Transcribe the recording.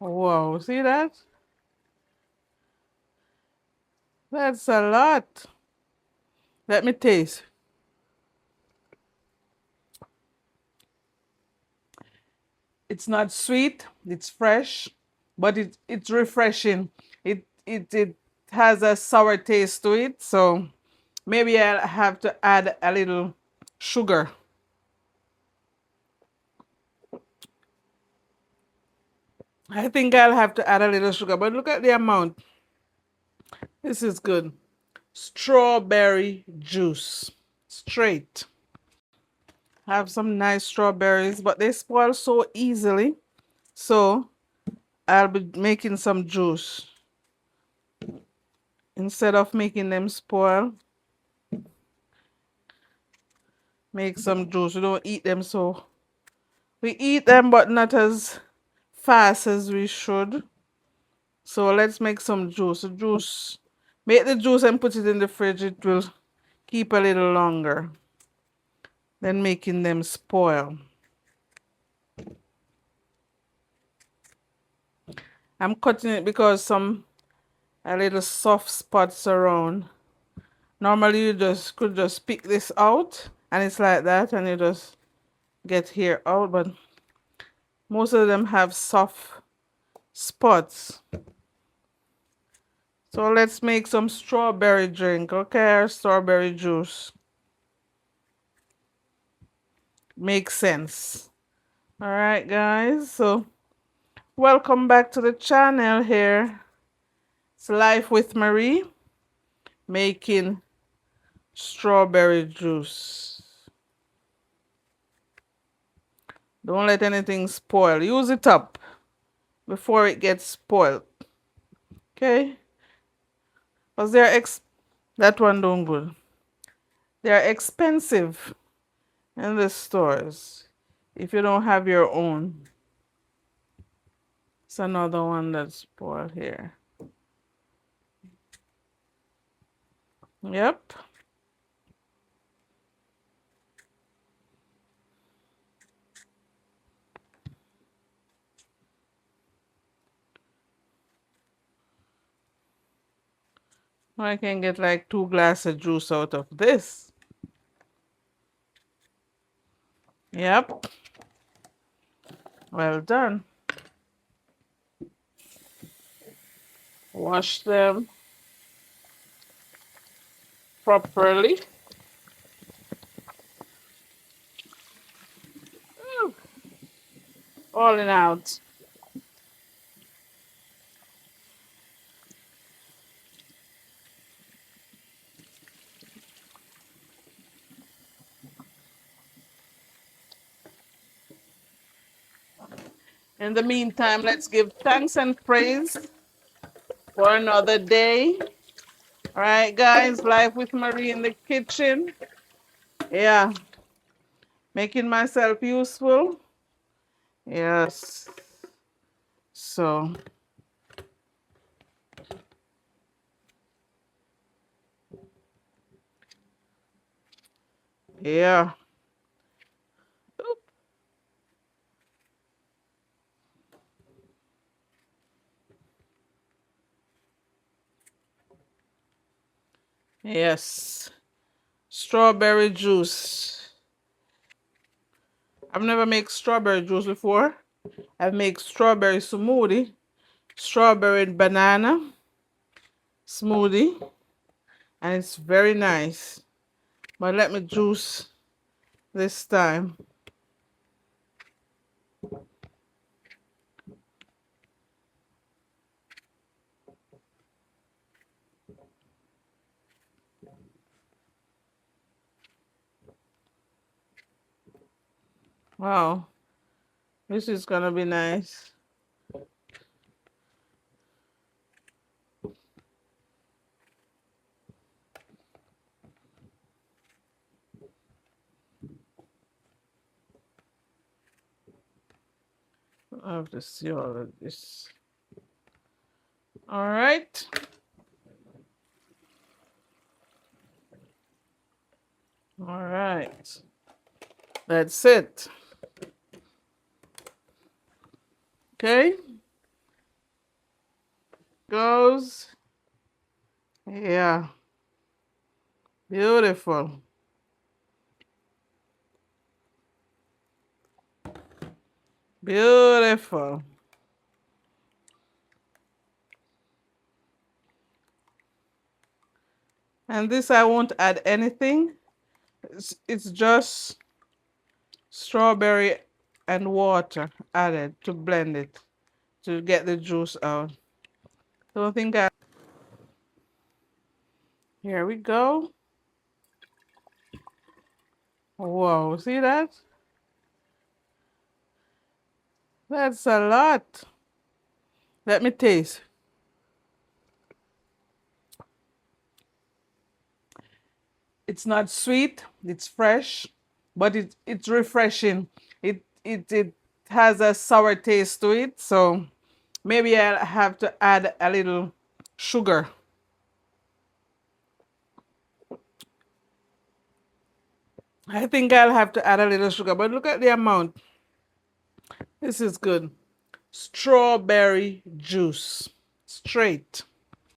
Wow, see that? That's a lot. Let me taste. It's not sweet, it's fresh, but it's refreshing. It has a sour taste to it, so maybe I'll have to add a little sugar. I think I'll have to add a little sugar, but look at the amount. This is good. Strawberry juice. Straight. Have some nice strawberries, but they spoil so easily. So I'll be making some juice. Instead of making them spoil, make some juice. We don't eat them so. We eat them, but not as fast as we should. So let's make some juice. Make the juice and put it in the fridge. It will keep a little longer than making them spoil. I'm cutting it because some a little soft spots around. Normally you just could just pick this out and it's like that and you just get here out, but most of them have soft spots. So let's make some strawberry drink, okay? Or strawberry juice. Makes sense. All right, guys. So welcome back to the channel here. It's Life with Marie, making strawberry juice. Don't let anything spoil. Use it up before it gets spoiled. Okay? Because that one don't good. They're expensive in the stores if you don't have your own. It's another one that's spoiled here. Yep. I can get like 2 glasses of juice out of this. Yep. Well done. Wash them properly. Ooh, all in out. In the meantime, let's give thanks and praise for another day. All right, guys, Life with Marie in the kitchen. Yeah, making myself useful. Yes. So, yeah. Yes. Strawberry juice. I've never made strawberry juice before. I've made strawberry smoothie, strawberry and banana smoothie, and it's very nice. But let me juice this time. Wow, this is gonna be nice. I have to see all of this. All right. All right. That's it. Okay. goes. Yeah, beautiful. Beautiful. And this I won't add anything. It's just strawberry and water added to blend it to get the juice out. Don't think I. Here we go. Whoa, see that? That's a lot. Let me taste. It's not sweet, it's fresh, but it's refreshing. It has a sour taste to it, so maybe I'll have to add a little sugar. I think I'll have to add a little sugar, but look at the amount. This is good. Strawberry juice. Straight.